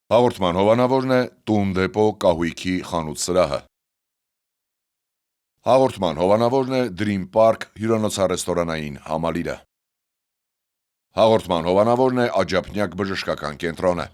Հաղորդման հովանավորն է «Տուն դեպո կահույքի խանութ սրահը»։ Հաղորդման հովանավորն է Dream Park հյուրանոցառեստորանային համալիրը։ Հաղորդման հովանավորն է Աջափնյակ բժշկական կենտրոնը։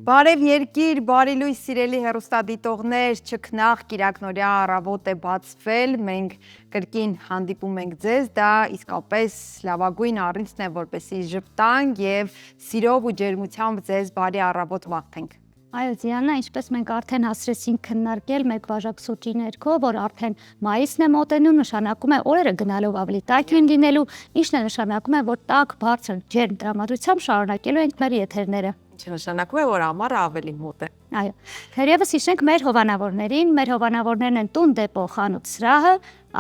Բարև երկիր, բարի լույս սիրելի հեռուստադիտողներ, չքնաղ կիրակնորյա առավոտ է բացվել, մենք կրկին հանդիպում ենք ձեզ, դա իսկապես լավագույն առիթն է, որպեսզի ժպտանք եւ սիրով ու ջերմությամբ ձեզ բարի առավոտ մաղթենք։ Այո, Ձիանա, ինչպես մենք արդեն հասրեցինք քննարկել մեկ բաժակ սուճի ներքո, որ արդեն մայիսն է մոտենում, նշանակում է օրերը գնալով ավելի տաք են լինելու, ինչն է նշանակում է, որ տաք, բարձր ջերմ տրամադրությամբ շարունակելու ենք մեր եթերները։ Նշանակում է, որ ամառը ավելի մոտ է։ Այո, թերևս հիշենք մեր հովանավորներին, մեր հովանավորներն են Տուն դեպո խանութ սրահը,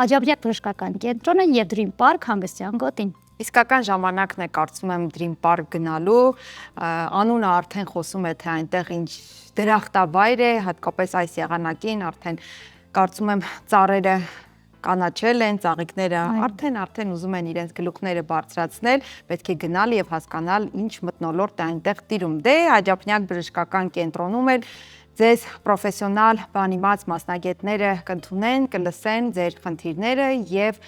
Աջափնյակ բժշկական կենտրոնը եւ Dream Park հանգստյան գոտին։ Իսկական ժամանակն է, կարծում եմ, Dream Park գնալու, անունը արդեն խոսում է, թե այնտեղ ինչ դրախտավայր է, հատկապես այս եղանակին արդեն կարծում եմ ծառերը կանաչել են, ծաղիկները արդեն ուզում են իրենց գլուխները բարձրացնել, պետք է գնալ եւ հասկանալ ինչ մթնոլորտ է այնտեղ տիրում։ Դե Աջափնյակ բժշկական կենտրոնում էլ ձեզ պրոֆեսիոնալ բանիմաց մասնագետները կընդունեն, կլսեն ձեր խնդիրները եւ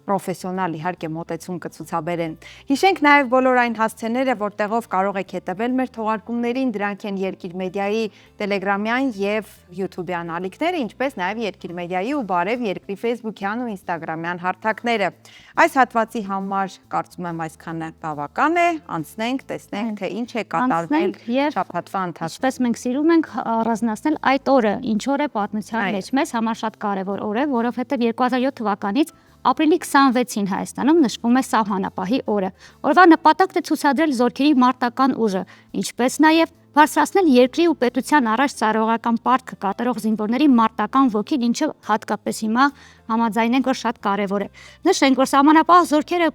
պրոֆեսիոնալ իհարկե մոտեցում կցուցաբերեն։ Հիշենք նաև բոլոր այն հասցեները, որտեղով կարող եք հետևել մեր թողարկումներին, դրանք են Երկիր մեդիայի տելեգրամյան եւ յութուբյան ալիքները, ինչպես նաև Երկիր մեդիայի ու Բարև Երկրի ֆեյսբուքյան ու ինստագրամյան հարթակները։ Այս հատվածի համար կարծում եմ այսքանը բավական է, անցնենք, տեսնենք, թե ինչ է կատարվել շաբաթվա ընթացքում։ Ինչպես մենք սիրում ենք առանձնացնել այդ օրը, ինչ օր է պատմության մեջ, մեզ համար շատ կարևոր օր է, որովհետեւ 2007 թվականից ապրիլի 26-ին Հայաստանում նշվում է սահմանապահի օրը։ Օրվա նպատակն է ցուցադրել զորքերի մարտական ուժը, ինչպես նաև բարձրացնել երկրի ու պետության առաջ ծառայողական պարտքը կատարող զինվորների մարտական ոգին, ինչը հատկապես հիմա համաձայնենք, որ շատ կարևոր է։ Նշենք, որ սահմանապահ զորքերը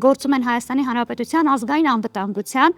գործում են Հայաստանի Հանրապետության ազգային անվտանգության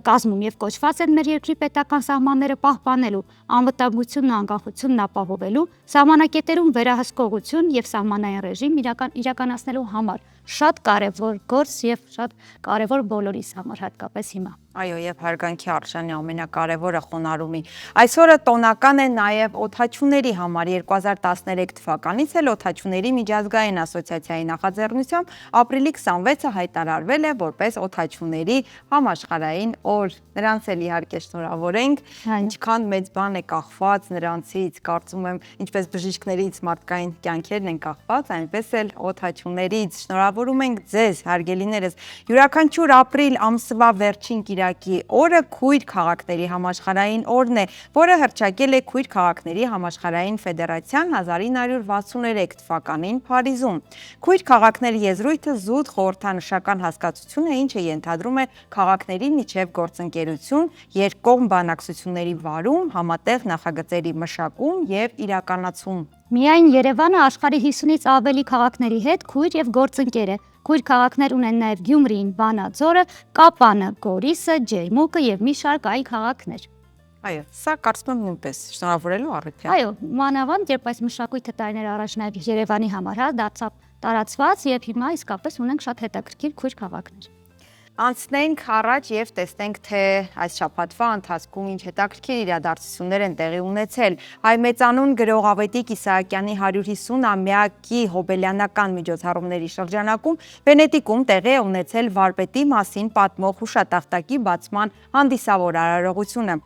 կազմում եւ կոչված են մեր երկրի պետական սահմանները պահպանելու, անվտանգությունն ու անկախությունն ապահովելու, սահմանակետերում վերահսկողություն եւ սահմանային ռեժիմ իրականացնելու համար։ Շատ կարևոր գործ եւ շատ կարևոր բոլորիս համար, հատկապես հիմա։ Այո, եւ հարգանքի արժանի ամենակարևորը խոնարհումի։ Այսօրը տոնական է նաև օդաչուների համար։ 2013 թվականից էլ օդաչուների միջազգային ասոցիացիայի նախաձեռնությամբ ապրիլի 26-ը հայտարարվել է որպես օդաչուների համաշխարհային օր։ Նրանց էլ իհարկե շնորհավորենք, ինչքան մեծ բան է կախված նրանցից, կարծում եմ, ինչպես բժիշկներից մարդկային կյանքերն են կախված, այնպես էլ օդաչուներից։ Շնորհավորում ենք ձեզ, հարգելիներս։ Յուրաքանչյուր ապրիլ ամսվա վերջին կիրակի օրը քույր քաղաքների համաշխարհային օրն է, որը հռչակել է Քույր քաղաքների համաշխարհային ֆեդերացիան 1963 թվականին Փարիզում։ Քույր քաղաքների եզրույթը զուտ խորհրդանշական հասկացություն է, ինչը ենթադրում է քաղաքների միջև գործընկերություն, երկկողմ բանակցությունների վարում, համատեղ նախագծերի մշակում եւ իրականացում։ Միայն Երևանը աշխարհի 50-ից ավելի քաղաքների հետ քույր եւ գործընկեր է։ Քույր քաղաքներ ունեն նաև Գյումրին, Վանաձորը, Կապանը, Գորիսը, Ջերմուկը եւ մի շարք այլ քաղաքներ։ Այո, սա կարծում եմ նույնպես շնորհավորելու առիթ է։ Այո, մանավանդ երբ այս մշակույթը տարիներ առաջ նաև Երևանի համար դարձավ տարածված եւ հիմա իսկապես ունենք շատ հետաքրքիր քույր քաղաքներ։ Անցնենք առաջ եւ տեսնենք, թե այս շաբաթվա ընթացքում ինչ հետաքրքիր իրադարձություններ են տեղի ունեցել։ Հայ մեծանուն գրող Ավետիք Իսահակյանի 150-ամյակի հոբելյանական միջոցառումների շրջանակում Վենետիկում տեղի է ունեցել վարպետի մասին պատմող հուշատախտակի բացման հանդիսավոր արարողությունը։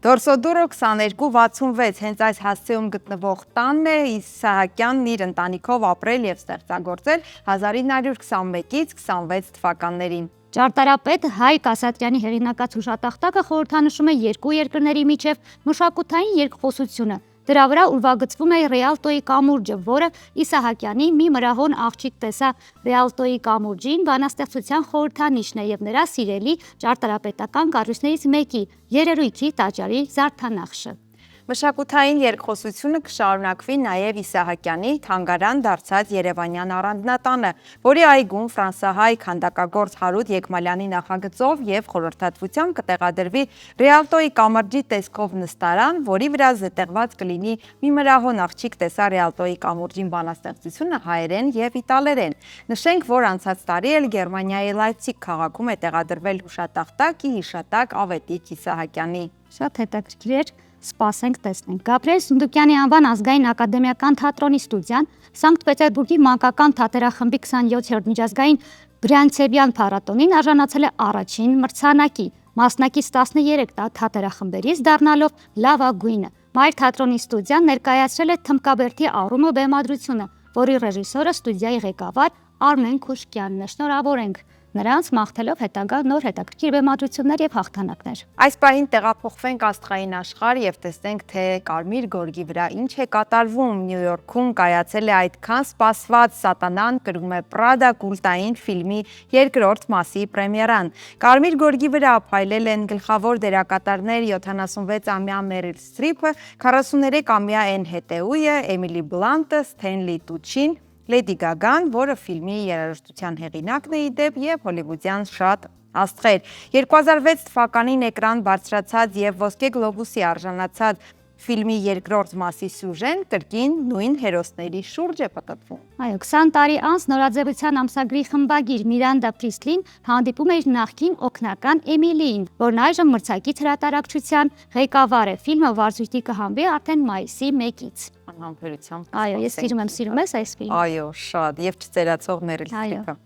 Դորսոդուրո 2266 հենց այս հասցեում գտնվող տանն է Իսահակյանն իր ընտանիքով ապրել եւ ստեղծագործել 1921-ից 26 թվականներին։ Ճարտարապետ Հայկ Ասատրյանի հեղինակած հուշատախտակը խորհրդանշում է երկու երկրների միջև մշակութային երկխոսությունը։ Դրա վրա ուրվագծվում է Ռիալտոյի կամուրջը, որը Իսահակյանի մի մրահոն աղջիկ տեսա Ռիալտոյի կամուրջին բանաստեղծության խորհրդանիշն է եւ նրա սիրելի ճարտարապետական կառույցներից մեկի՝ երերույթի տաճարի զարդանախշը։ Մշակութային երկխոսությունը կշարունակվի նաև Իսահակյանի թանգարան դարձած Երևանյան առանձնատանը, որի այգում ֆրանսահայ քանդակագործ Հարութ Եկմալյանի նախագծով եւ խորհրդատվությամբ կտեղադրվի Ռիալտոյի կամրջի տեսքով նստարան, որի վրա զետեղված կլինի մի մրահոն աղջիկ տեսա Ռիալտոյի կամուրջին բանաստեղծությունը հայերեն եւ իտալերեն։ Նշենք, որ անցած տարի էլ Գերմանիայի Լայպցիգ քաղաքում է տեղադրվել հուշատախտակի հիշատակ Ավետիչ Իսահակյանի։ Շատ հետաքրքիր էր, սպասենք տեսնենք։ Գաբրիել Սունդուկյանի անվան ազգային ակադեմիական թատրոնի ստուդիան Սանկտ Պետերբուրգի մանկական թատերախմբի 27-րդ միջազգային Բրյանցեբյան փառատոնին արժանացել է առաջին մրցանակի, մասնակից 13 թատերախմբերից դառնալով լավագույնը։ Մայր թատրոնի ստուդիան ներկայացրել է Թմկաբերդի առումը բեմադրությունը, որի ռեժիսորը ստուդիայի ղեկավար Արմեն Քուշկյանն է։ Շնորհավորենք նրանց, մաղթելով հետագա նոր հետաքրքիր բեմադրություններ եւ հաղթանակներ։ Այս պահին տեղափոխվենք աստղային աշխարհ եւ տեսնենք, թե Կարմիր գորգի վրա ինչ է կատարվում։ Նյու Յորքում կայացել է այդքան սպասված Սատանան կրում է Պրադա կուլտային ֆիլմի երկրորդ մասի պրեմիերան։ Կարմիր գորգի վրա փայլել են գլխավոր դերակատարներ 76-ամյա Մերիլ Սթրիփը, 43-ամյա Էն Հետեուիը, Էմիլի Բլանտը, Սթենլի Տուչին, Լեդի Գագան, որը ֆիլմի երաժշտության հեղինակն է իդեպ եւ հոլիվուդյան շատ աստղեր։ 2006 թվականին էկրան բարձրացած եւ ոսկե գլոբուսի արժանացած ֆիլմի երկրորդ մասի սյուժեն կրկին նույն հերոսների շուրջ է պատտվում։ Այո, 20 տարի անց նորաձևության ամսագրի խմբագիր Միրանդա Պրիսլին հանդիպում է իր նախկին օգնական Էմիլիին, որն այժմ մրցակից հրատարակչության ղեկավար է։ Ֆիլմը վարձույթի կհանվի արդեն մայիսի 1-ից։ Անհամբերությամբ։ Այո, ես սիրում ես այս ֆիլմը։ Այո, շատ, եւ չծերացող Մերիլ Սթրիփը։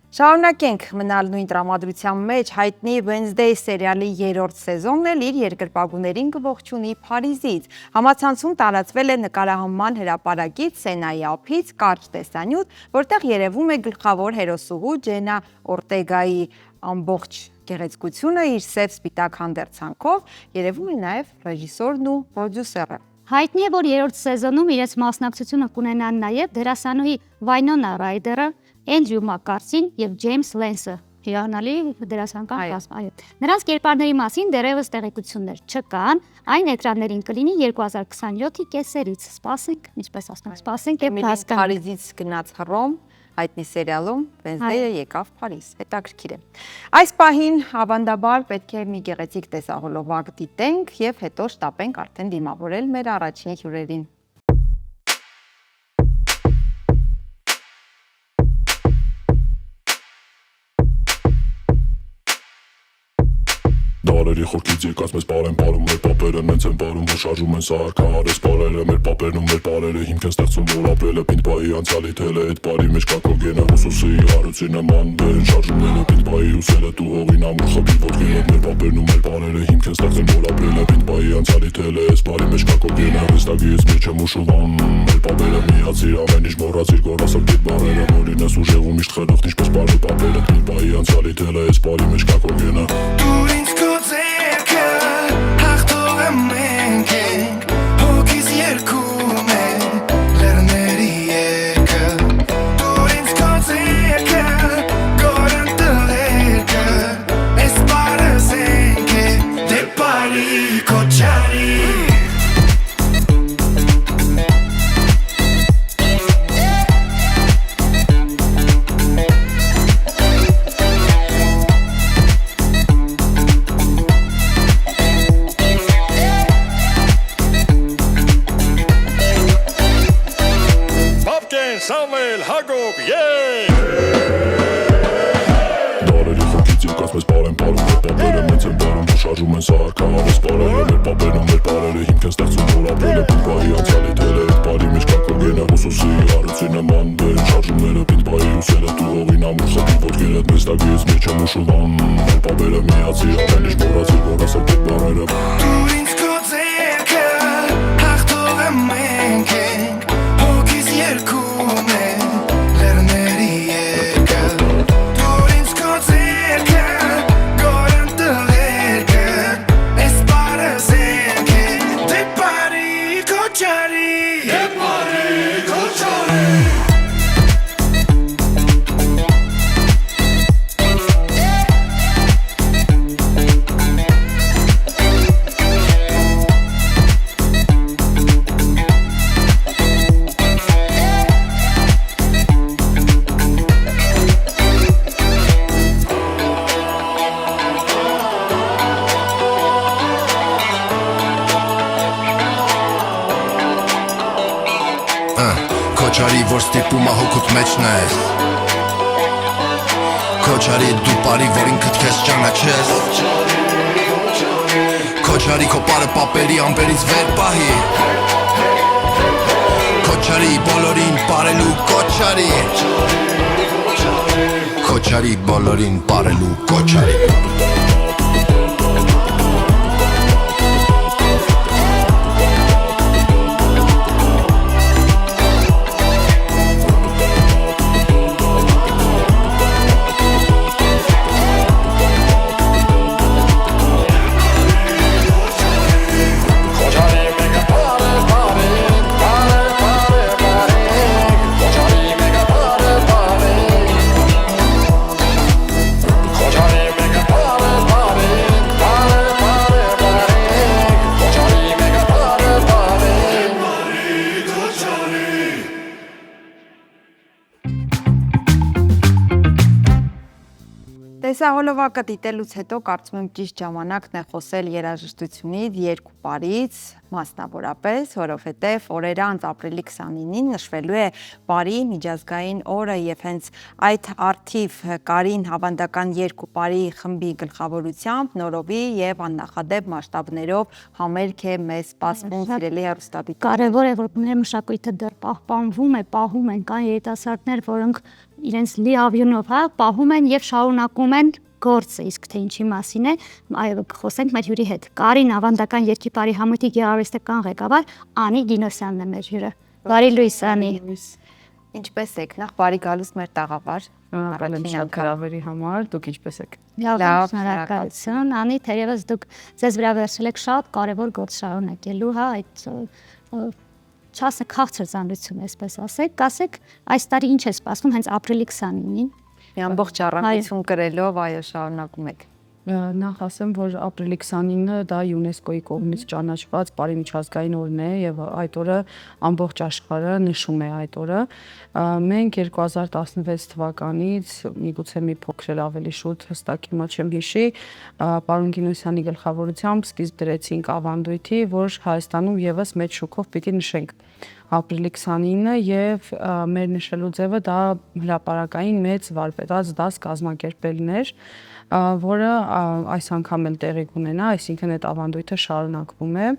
Շարունակենք մնալ նույն տրամադրության մեջ, հայտնի Wednesday սերիալի 3-րդ սեզոնն էլ իր երկրպագուներին կողջունի Փարիզից։ Համացանցում տարածվել է նկարահանման հրապարակից Սենայի ափից կարճ տեսանյութ, որտեղ երևում է գլխավոր հերոսուհու Ջենա Օրտեգայի ամբողջ գեղեցկությունը իր սև սպիտակ հանդերձանքով, երևում է նաև ռեժիսորն ու պրոդյուսերը։ Հայտնի է, որ 3-րդ սեզոնում իրենց մասնակցությունը կունենան նաև դերասանուհի Վայնոնա Ռայդերը, Էնդրյու Մակկարթին եւ Ջեյմս Լենսը։ Հիանալի դերասանական կազմ, այո։ Նրանց կերպարների մասին դեռևս տեղեկություններ չկան, այն էկրաններին կլինի 2027-ի կեսերից։ Սպասենք, ինչպես ասում ենք, սպասենք եւ հասկանանք։ Փարիզից գնաց Հռոմ, հայտնի սերիալում Wednesday-ը եկավ Փարիզ։ Հետաքրքիր է։ Այս պահին ավանդաբար պետք է մի գեղեցիկ տեսահոլովակ դիտենք եւ հետո շտապենք արդեն դիմավորել մեր առաջին հյուրերին։ Դարերի խորքից եկած մեզ պարեն պարում մեր պապերը նենց են պարում, որ շարժում են սարքարես պարերը մեր պապերն ու մեր պարերը հիմք են ստեղծում, որ ապրելը պինտբայի անցյալի թելը այդ պարի մեջ կա կոգենը ուսուսի հարուցի նման բեն շարժումները պինտբայի ուսելը դու հողին ամուր խփի ոտքերը մեր պապերն ու մեր պարերը հիմք են ստեղծում, որ ապրելը պինտբայի անցյալի թելը այս պարի մեջ կա կոգենը վստակից մեջ եմ ուշուվան մեր պապերը միացիր ամեն ինչ մոռացիր գորասակ դիտ բարերը որին ես ուժեղում միշտ խելոքն ինչպես պարի պապերը պինտբայի անցյալի թելը այս պարի մեջ կա կոգենը Մենք ենք հոգիս երկում են լեռների երկը դուր ինձ քո ձեռքը գորան տղերքը այս պարը զենք է դե պարի կոչարի Samuel Hagop, yeah! Դարերի խոքից եկած մեզ պարեն պարում մեր պապերը մեծ են բարում, որ շարժում են սարքարես պարերը մեր պապերն ու մեր պարերը հիմք են ստեղծում, որ ապրելը պինտբայի անցյալի թելը այդ պարի մեջ կա կոգենը ուսուսի հարուցի նման բեն շարժումները պինտբայի ուսելը դու հողին ամուր խփի ոտքերը մեզ տագից մեջ եմ ուշուվան մեր պապերը միացիր ամեն ինչ մոռացիր գորասակ դիտ բարերը դուր ինձ քո ձեռքը հաղթող մենք ենք հոգիս երկում են լեռների երկը դուր ինձ քո ձեռքը գորան տղերքը այս պարը զենք է դե պարի կոչարի դե պարի կոչարի Քոչարի որ ստիպում է հոգուտ մեջն ես Քոչարի դու բարի որ ինքդ քեզ ճանաչես Քոչարի քո պարը պապերի ամպերից վեր պահի Քոչարի բոլորին պարելու կոչարի Քոչարի բոլորին պարելու կոչարի Տեսահոլովակը դիտելուց հետո կարծում եմ ճիշտ ժամանակն է խոսել երաժշտությունից, երկու պարից, մասնավորապես, որովհետև օրեր անց ապրիլի 29-ին նշվելու է Պարի միջազգային օրը եւ հենց այդ առթիվ Կարին հավանդական երկու պարի խմբի գլխավորությամբ նորովի եւ աննախադեպ մասշտաբներով համերգ է մեզ սպասվում սիրելի հեռուստադիտողներ։ Կարևոր է որ մեր մշակույթը դեռ պահպանվում է, պահում են, կան երիտասարդներ, որոնք իրենց լիավյունով պահում են եւ շարունակում են գործը, իսկ թե ինչի մասին է, այո, խոսենք մեր հյուրի հետ։ Կարին ավանդական երկիպարի համույթի գեղարվեստական ղեկավար Անի Դինոսյանն է մեր հյուրը։ Բարի լույս Անի։ Ինչպես եք, նախ բարի գալուս մեր տաղավար։ Հրավերի համար, դուք ինչպես եք։ Լավ, շնորհակալություն։ Անի, թերևս դուք ձեզ վրա վերցրել եք շատ կարևոր գործ շարունակելու, հա, այդ չասը քաղցր ծանրություն, այսպես ասեք, այս տարի ինչ է սպասվում հենց ապրիլի 29-ին։ Մի ամբողջ առանցություն կրելով, այո, շարունակում եք։ Նախ ասեմ, որ ապրիլի 29-ը դա ՅՈՒՆԵՍԿՕ-ի կողմից ճանաչված Պարի միջազգային օրն է եւ այդ օրը ամբողջ աշխարհը նշում է այդ օրը։ Մենք 2016 թվականից միգուցե մի փոքր էլ ավելի շուտ հստակ հիմա չեմ հիշի, պարոն Գինոսյանի գլխավորությամբ սկիզբ դրեցինք ավանդույթի, որ Հայաստանում եւս մեծ շուկով պիտի նշենք ապրիլի 29-ը եւ մեր նշելու ձևը դա հրապարակային մեծ վարպետաց դաս կազմակերպելն էր, որը այս անգամ էլ տեղի կունենա, այսինքն այդ ավանդույթը շարունակվում է։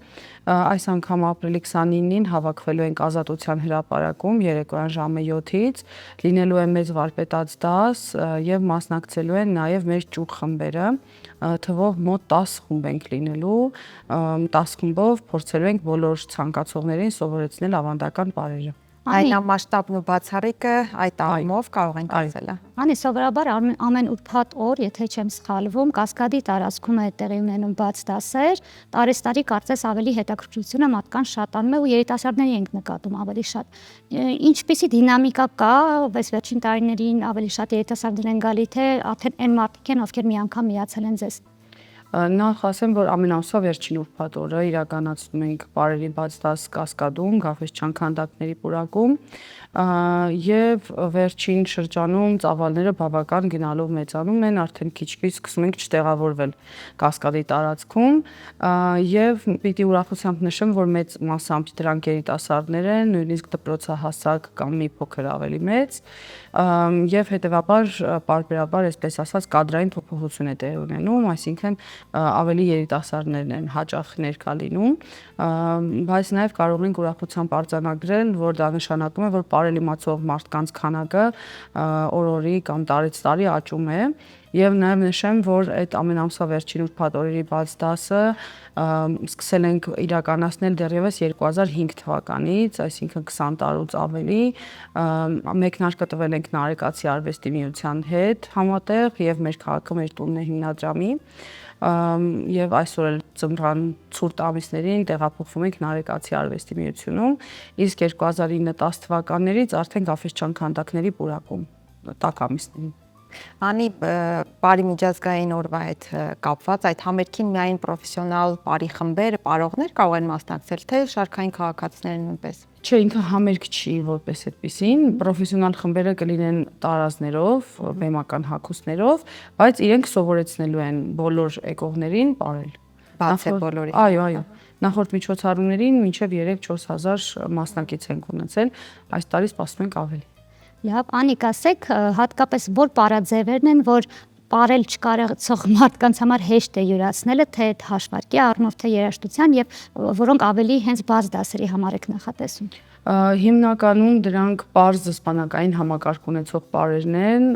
Այս անգամ ապրիլի 29-ին հավաքվելու ենք Ազատության հրապարակում երեկոյան ժամը 7-ից, լինելու է մեծ վարպետաց դաս եւ մասնակցելու են նաեւ մեր ճյուղ խմբերը, թվով մոտ 10 խումբ ենք լինելու, 10 խմբով փորձելու ենք բոլոր ցանկացողներին սովորեցնել ավանդական պարերը։ Այլամասշտաբն ու բացառիկը այդ առումով կարող ենք ասել։ Անի, սովորաբար ամեն ուրբաթ օր, եթե չեմ սխալվում, Կասկադի տարածքում է տեղի ունենում բաց դասեր, տարեստարի կարծես ավելի հետաքրքրությունը մարդկանց շատանում է ու երիտասարդների ենք նկատում ավելի շատ։ Ինչպիսի դինամիկա կա, այս վերջին տարիներին ավելի շատ երիտասարդներ են գալի, թե արդեն այն մարդիկ են, ովքեր մի անգամ միացել են ձեզ։ Նախ ասեմ, որ ամեն ամսվա վերջին ուրբաթ օրը իրականացնում ենք պարերի բաց դաս Կասկադում, Գաֆէսչյան քանդակների պուրակում եւ վերջին շրջանում ծավալները բավական գնալով մեծանում են, արդեն քիչ-քիչ սկսում ենք չտեղավորվել Կասկադի տարածքում եւ պիտի ուրախությամբ նշեմ, որ մեծ մասամբ դրանք երիտասարդներ են, նույնիսկ դպրոցահասակ կամ մի փոքր ավելի մեծ եւ հետեւաբար պարբերաբար, այսպես ասած, կադրային փոփոխություն է տեղի ունենում, այսինքն ավելի երիտասարդներն են հաճախ ներկա լինում, բայց նաև կարող ենք ուրախությամբ արձանագրել, որ դա նշանակում է, որ պարել իմացող մարդկանց քանակը օր-օրի կամ տարեց տարի աճում է եւ նաև նշեմ, որ այդ ամեն ամսվա վերջին ուրբաթ օրերի բաց դասը սկսել ենք իրականացնել դեռևս 2005 թվականից, այսինքն 20 տարուց ավելի, մեկնարկը տվել ենք Նարեկացի արվեստի միության հետ համատեղ եւ մեր քաղաքը մեր տունն է հիմնադրամի եւ այսօր էլ ծմրան ցուրտ ամիսներին տեղափոխվում ենք Նարեկացի արվեստի միությունում, իսկ 2009-10 թվականներից արդեն Գաֆէսչյան քանդակների պուրակում տաք ամիսներին։ Անի, Պարի միջազգային օրվա հետ կապված այդ համերգին միայն պրոֆեսիոնալ պարի խմբեր, պարողներ կարող են մասնակցել, թե շարքային քաղաքացիները նույնպես։ Չէ, ինքը համերգ չի որպես այդպեսին, պրոֆեսիոնալ խմբերը կլինեն տարազներով, բեմական հագուստներով, բայց իրենք սովորեցնելու են բոլոր եկողներին պարել։ Բաց է բոլորի։ Այո։ Նախորդ միջոցառումներին մինչև 3-4000 մասնակից ենք ունեցել, այս տարի սպասում ենք ավելի։ Լավ, Անիկ, ասեք, հատկապես որ պարաձևերն են, որ ապարել չկարողացող մարդկանց համար հեշտ է յուրացնելը, թե հաշվարկի առումով, թե երաժշտության եւ որոնք ավելի հենց բաց դասերի համար եք նախատեսում։ Հիմնականում դրանք բարձ զսպանակային համակարգ ունեցող պարերն են,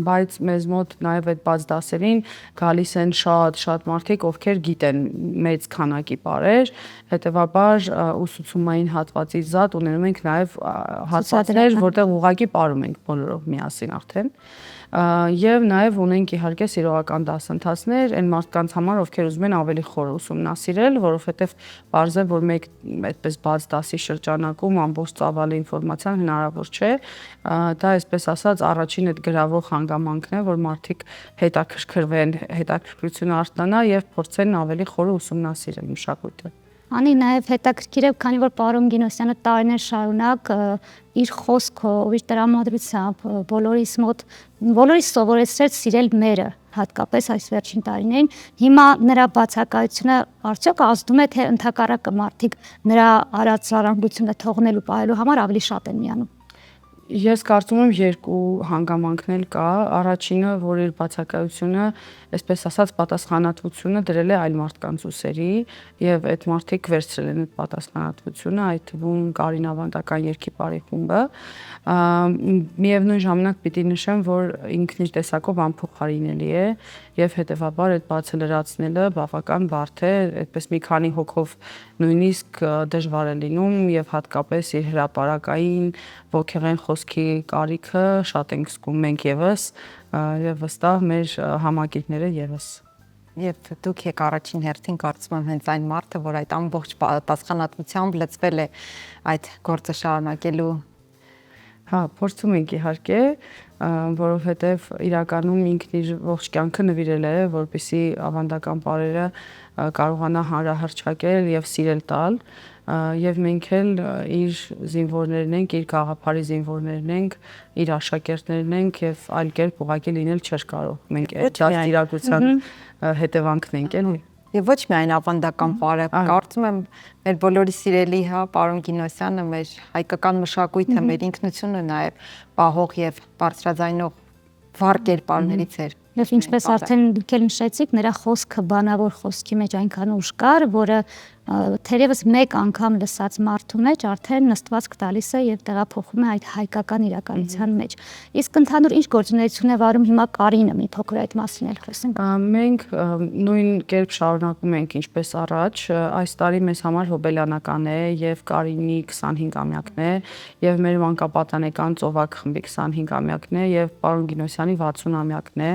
բայց մեզ մոտ նաև այդ բաց դասերին գալիս են շատ մարդիկ, ովքեր գիտեն մեծ քանակի պարեր, հետևաբար ուսուցումային հատվածից զատ ունենում ենք նաև հատվածներ, որտեղ ուղղակի պարում ենք բոլորով միասին արդեն։ Եվ նաև ունենք իհարկե սիրողական դասընթացներ այն մարդկանց համար, ովքեր ուզում են ավելի խոր ուսումնասիրել, որովհետև բարձ է, որ մեկ այդպես բաց դասի շրջանակում ամբողջ ծավալի ինֆորմացիան հնարավոր չէ։ Դա այսպես ասած առաջին այդ գրավող հանգամանքն է, որ մարդիկ հետաքրքրվեն, հետաքրքրությունը արթնանա եւ փորձեն ավելի խոր ուսումնասիրել մշակույթը։ Անի նաև հետաքրքիր է, քանի որ Պարոն Գինոսյանը տարիներ շարունակ իր խոսքով, իր տրամադրությամբ բոլորիս սովորեցրեց սիրել մերը, հատկապես այս վերջին տարիներին։ Հիմա նրա բացակայությունը արդյոք ազդում է, թե ընդհակառակը մարդիկ նրա արած ժառանգությունը թողնելու պահելու համար ավելի շատ են միանում։ Ես կարծում եմ երկու հանգամանքն էլ կա։ Առաջինը, որ իր բացակայությունը, այսպես ասած, պատասխանատվությունը դրել է այլ մարդկանց ուսերի եւ այդ մարդիկ վերցրել են այդ պատասխանատվությունը, այդ թվում Կարին ավանդական երգի բարի խումբը։ Միևնույն ժամանակ պիտի նշեմ, որ ինքն իր տեսակով անփոխարինելի է եւ հետեւաբար այդ բացը լրացնելը բավական բարդ է, այդպես մի քանի հոգով նույնիսկ դժվար է լինում եւ հատկապես իր հրապարակային ոգեղեն խոսքի կարիքը շատ ենք զգում մենք եւս եւ վստահ մեր համակիցները եւս։ Եվ դուք եք առաջին հերթին կարծում եմ հենց այն մարդը, որ այդ ամբողջ պատասխանատվությամբ լծվել է այդ գործը շարունակելու։ Հա, փորձում ենք իհարկե, որովհետև իրականում ինքն իր ողջ կյանքը նվիրել է, որպեսզի ավանդական պարերը կարողանա հանրահռչակել եւ սիրել տալ, եւ մենք էլ իր զինվորներն ենք, իր գաղափարի զինվորներն ենք, իր աշակերտներն ենք եւ այլ կերպ ուղղակի լինել չէր կարող։ Մենք այդ իրակության հետևանքն ենք էլի։ Եվ ոչ միայն ավանդական պարը, կարծում եմ մեր բոլորի սիրելի, հա, Պարոն Գինոսյանը մեր հայկական մշակույթը, մեր ինքնությունը նաև պահող եւ բարձրաձայնող վառ կերպարներից էր։ Եվ ինչպես արդեն դուք էլ նշեցիք, նրա խոսքը բանավոր խոսքի մեջ այնքան ուժ կար, որը թերևս մեկ անգամ լսած մարդու մեջ արդեն նստվածք տալիս է եւ տեղափոխում է այդ հայկական իրականության մեջ։ Իսկ ընդհանուր ինչ գործունեություն է վարում հիմա Կարինը, մի փոքր այդ մասին էլ խոսենք։ Մենք նույն կերպ շարունակում ենք ինչպես առաջ, այս տարի մեզ համար հոբելյանական է եւ Կարինի 25-ամյակն է եւ մեր մանկապատանեկան ծովակ խմբի 25-ամյակն է եւ Պարոն Գինոսյանի 60-ամյակն է,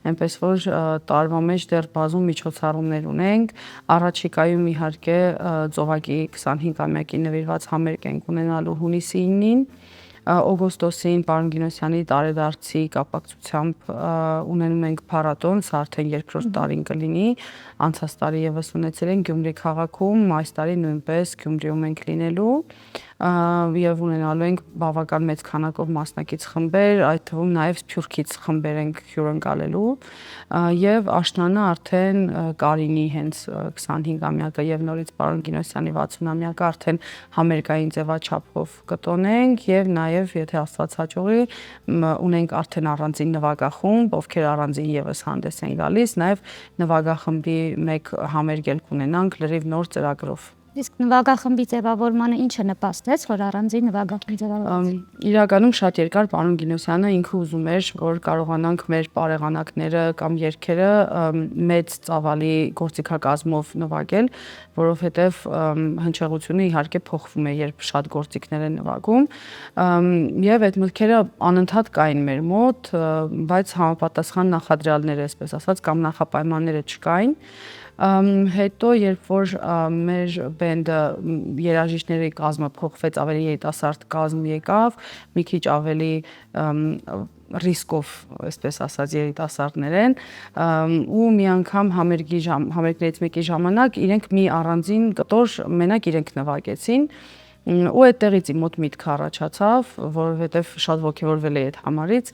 այնպես որ տարվա մեջ դեռ բազում միջոցառումներ ունենք, առաջիկայում իհարկե ծովակի 25-ամյակի նվիրված համերգ ենք ունենալու հունիսի 9-ին, օգոստոսին Պարոն Գինոսյանի տարեդարձի կապակցությամբ ունենում ենք փառատոն, սա արդեն երկրորդ տարին կլինի, անցած տարի եւս ունեցել ենք Գյումրի քաղաքում, այս տարի նույնպես Գյումրիում ենք լինելու եւ ունենալու ենք բավական մեծ քանակով մասնակից խմբեր, այդ թվում նաեւ Սփյուռքից խմբեր ենք հյուրընկալելու եւ աշնանը արդեն Կարինի հենց 25-ամյակը եւ նորից Պարոն Գինոսյանի 60-ամյակը արդեն համերգային ձևաչափով կտոնենք եւ նաեւ եթե Աստված հաջողի ունենք արդեն առանձին նվագախումբ, ովքեր առանձին եւս հանդես են գալիս, նաեւ նվագախմբի մեկ համերգ կունենանք լրիվ նոր ծրագրով։ Իսկ նվագախմբի ձևավորմանը ինչը նպաստեց, որ առանձին նվագախմբի ձևավորվեց։ Իրականում շատ երկար Պարոն Գինոսյանը ինքը ուզում էր, որ կարողանանք մեր պարեղանակները կամ երգերը մեծ ծավալի գործիքակազմով նվագել, որովհետև հնչեղությունը իհարկե փոխվում է, երբ շատ գործիքներ են նվագում, եւ այդ մտքերը անընդհատ կային մեր մոտ, բայց համապատասխան նախադրյալներ, այսպես ասած, կամ նախապայմանները չկային։ Հետո երբ որ մեր բենդը երաժիշտների կազմը փոխվեց, ավելի երիտասարդ կազմ եկավ, մի քիչ ավելի ռիսկով, այսպես ասած, երիտասարդներ են, ու մի անգամ համերգներից մեկի ժամանակ իրենք մի առանձին կտոր մենակ իրենք նվագեցին ու այդտեղից իմ մոտ միտքը առաջացավ, որովհետև շատ ոգևորվել էի այդ համարից,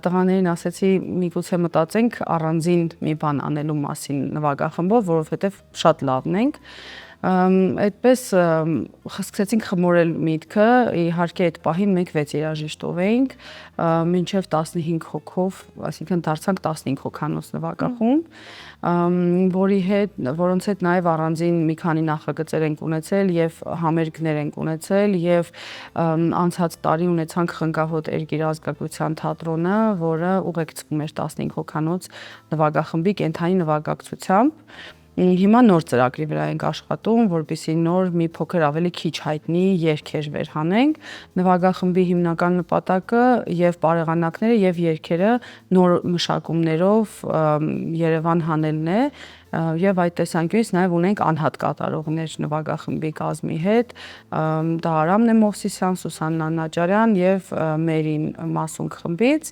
տղաներին ասեցի միգուցե մտածենք առանձին մի բան անելու մասին նվագախմբով, որովհետև շատ լավն ենք։ Այդպես սկսեցինք խմորել միտքը, իհարկե այդ պահին մենք 6 երաժիշտով էինք, մինչև 15 հոգով, այսինքն դարձանք 15 հոգանոց նվագախումբ, որոնց հետ նաև առանձին մի քանի նախագծեր ենք ունեցել եւ համերգներ ենք ունեցել եւ անցած տարի ունեցանք Խնկահոտ Էրգիր ազգագրության թատրոնը, որը ուղեկցվում էր 15 հոգանոց նվագախմբի կենթանի նվագակցությամբ։ Հիմա նոր ծրագրի վրա ենք աշխատում, որպեսզի նոր մի փոքր ավելի քիչ հայտնի երգեր վերհանենք։ Նվագախմբի հիմնական նպատակը եւ բարեղանակները եւ երգերը նոր մշակումներով Երևան հանելն է։ Եվ այդ տեսանկյունից նաև ունենք անհատ կատարողներ նվագախմբի կազմի հետ, դա Արամն է Մովսիսյան, Սուսաննա Նաջարյան եւ Մերին Մասունք խմբից,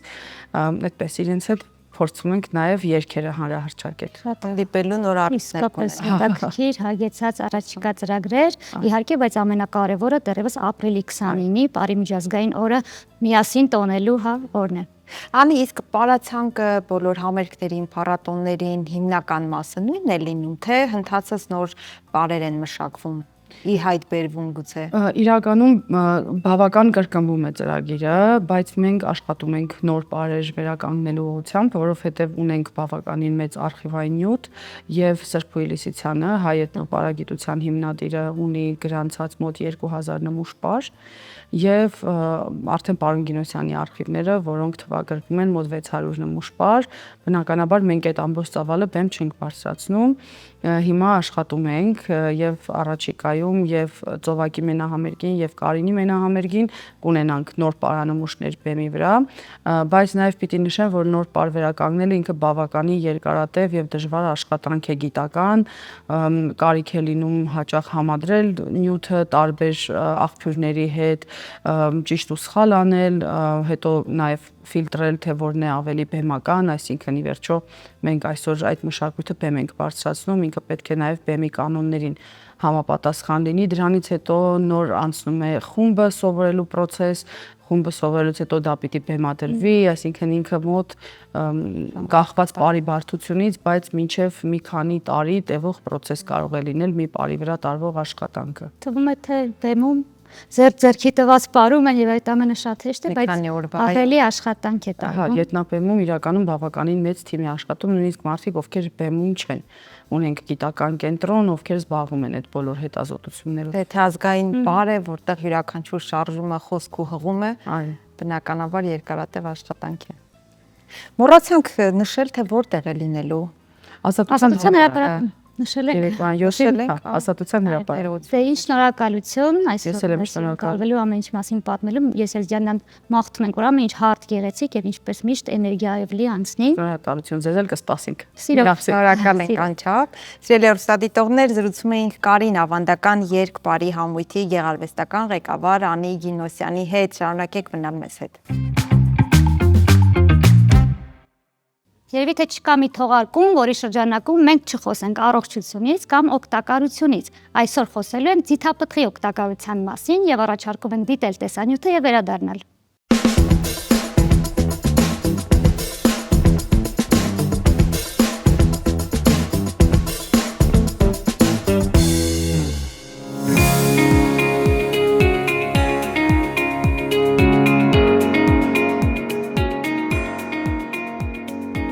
այդպես իրենց հետ փորձում ենք նաև երգերը հանրահրճակել։ Շատ դիպելու նոր արվեստներ Իսկապես հետաքրքիր հագեցած առաջիկա ծրագրեր, իհարկե, բայց ամենակարևորը դեռևս ապրիլի 29-ի Պարի միջազգային օրը միասին տոնելու օրն է։ Անի, իսկ պարացանկը բոլոր համերգներին, փառատոներին հիմնական մասը նույնն է լինում, թե հնդածած նոր բարեր են մշակվում։ Ի հայտ բերվում գուցե։ Իրականում բավական կրկնվում է ծրագիրը, բայց մենք աշխատում ենք նոր բարեր վերականգնելու ուղղությամբ, որովհետև ունենք բավականին մեծ արխիվային նյութ եւ Սրբուհի Լիսիցյանը, հայ էթնոպարագիտության հիմնադիրը, ունի գրանցած մոտ 2000 նմուշ եւ արդեն Պարոն Գինոսյանի արխիվները, որոնք թվագրվում են մոտ 600 նմուշ, բնականաբար մենք այդ ամբողջ ծավալը բեմ չենք բարձրացնում։ Հիմա աշխատում ենք եւ առաջիկայում եւ Ծովակի մենահամերգին եւ Կարինի մենահամերգին կունենանք նոր պարանմուշներ բեմի վրա, բայց նաեւ պիտի նշեմ, որ նոր պար վերականգնելը ինքը բավականին երկարատև եւ դժվար աշխատանք է գիտական, կարիք է լինում հաճախ համադրել նյութը տարբեր աղբյուրների հետ, ճիշտ ու սխալ անել, հետո նաեւ ֆիլտրել, թե որն է ավելի բեմական, այսինքն ի վերջո մենք այսօր այդ մշակույթը բեմ ենք բարձրացնում, ինքը պետք է նաև բեմի կանոններին համապատասխան լինի, դրանից հետո նոր անցնում է խումբը սովորելու process, խումբը սովորելուց հետո դա պիտի բեմադրվի, այսինքն ինքը մոտ կախված բարի բարդությունից, բայց մինչև մի քանի տարի տևող process կարող է լինել մի բարի վրա տարվող աշխատանքը։ Թվում է, թե բեմում ձեռքի տված պարում են եւ այդ ամենը շատ հեշտ է, բայց ահռելի աշխատանք է տալու։ Ետնաբեմում իրականում բավականին մեծ թիմի աշխատում, նույնիսկ մարդիկ, ովքեր բեմում չեն, ունենք գիտական կենտրոն, ովքեր զբաղվում են այդ բոլոր հետազոտություններով։ Թե ազգային բար է, որտեղ յուրաքանչյուր շարժումը խոսք ու հղում է, բնականաբար երկարատև աշխատանք է։ Մոռացանք նշել, թե որտեղ է լինելու Ազատության հրապարակում։ Նշել եք։ Ազատության հրապարակ։ Դե ինչ շնորհակալություն, այսօր կարվելու ամեն ինչ մասին պատմելու, ես էլ Ջանյան մաղթում ենք, որ ամեն ինչ հարթ գեղեցիկ եւ ինչպես միշտ էներգիայով լի անցնի։ Շնորհակալություն, ձեզ էլ կսպասենք։ Շնորհակալ ենք անչափ։ Սիրելի հեռուստադիտողներ, զրուցում էինք Կարին ավանդական երգ-բարի համույթի գեղարվեստական ղեկավար Անի Գինոսյանի հետ, շարունակեք մնալ մեզ հետ։ Երևի թե չկա մի թողարկում, որի շրջանակում մենք չխոսենք առողջությունից կամ օգտակարությունից։ Այսօր խոսելու ենք ձիթապտղի օգտակարության մասին եւ առաջարկում ենք դիտել տեսանյութը եւ վերադառնալ։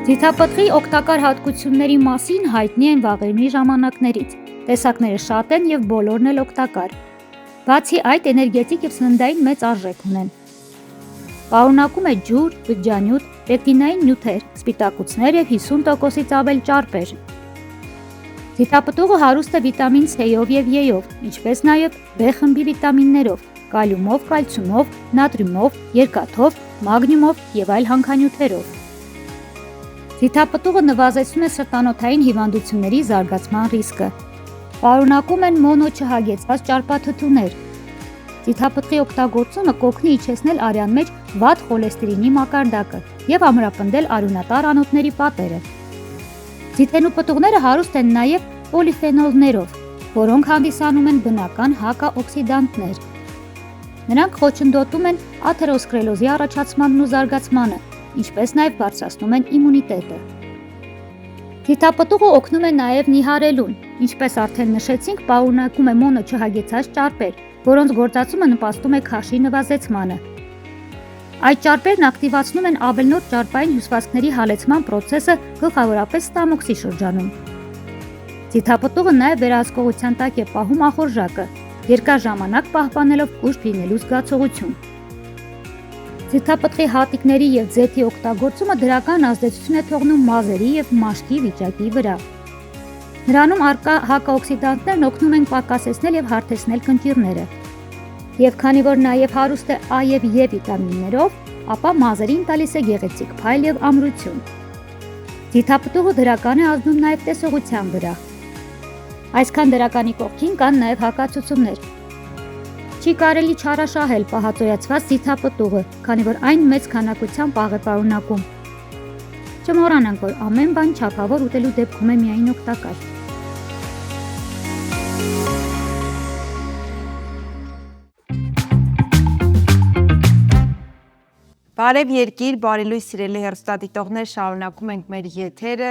Ձիթապտղի օգտակար հատկությունների մասին հայտնի են վաղեմի ժամանակներից։ Տեսակները շատ են եւ բոլորն էլ օգտակար։ Բացի այդ, էներգետիկ եւ սննդային մեծ արժեք ունեն։ Պարունակում է ջուր, բջջանյութ, պեկտինային նյութեր, սպիտակուցներ եւ 50%-ից ավել ճարպեր։ Ձիթապտուղը հարուստ է վիտամին C-ով եւ E-ով, ինչպես նաեւ B խմբի վիտամիններով, կալիումով, կալցիումով, նատրիումով, երկաթով, մագնիումով եւ այլ հանքանյութերով։ Ձիթապտուղը նվազեցնում է սրտանոթային հիվանդությունների զարգացման ռիսկը։ Պարունակում են մոնո չհագեցված ճարպաթթուներ։ Ձիթապտղի օգտագործումը կօգնի իջեցնել արյան մեջ վատ խոլեստերինի մակարդակը եւ ամրապնդել արյունատար անոթների պատերը։ Ձիթենու պտուղները հարուստ են նաեւ պոլիֆենոլներով, որոնք հանդիսանում են բնական հակաօքսիդանտներ։ Նրանք խոչընդոտում են աթերոսկլերոզի առաջացմանն ու զարգացմանը, ինչպես նաև բարձրացնում են իմունիտետը։ Թիթապտուղը օգնում է նաև նիհարելուն, ինչպես արդեն նշեցինք, պարունակում է մոնո չհագեցած ճարպեր, որոնց գործածումը նպաստում է քաշի նվազեցմանը։ Այդ ճարպերն ակտիվացնում են ավելնոտ ճարպային հյուսվածքների հալեցման process-ը գլխավորապես ստամոքսի շրջանում։ Թիթապտուղը նաև վերահսկողության տակ է պահում ախորժակը, երկար ժամանակ պահպանելով կուշտ լինելու զգացողություն։ Թիթապտղի հատիկների և ձեթի օգտագործումը դրական ազդեցություն է թողնում մազերի և մաշկի վիճակի վրա։ Նրանում առկա հակաօքսիդանտներն օգնում են պակասեցնել և հարթեցնել կնճիռները։ Եվ քանի որ նաև հարուստ է A և E վիտամիններով, ապա մազերին տալիս է գեղեցիկ փայլ և ամրություն։ Թիթապտուղը դրական է ազդում նաև տեսողության վրա։ Այսքան դրականի կողքին կան նաև հակացուցումներ։ Չի կարելի չարաշահել պահածոյացված թիթապտուղը, քանի որ այն մեծ քանակությամբ աղ է պարունակում։ Չմոռանանք, որ ամեն բան չափավոր ուտելու դեպքում է միայն օգտակար։ Բարև երկիր, բարի լույս սիրելի հեռուստադիտողներ, շարունակում ենք մեր եթերը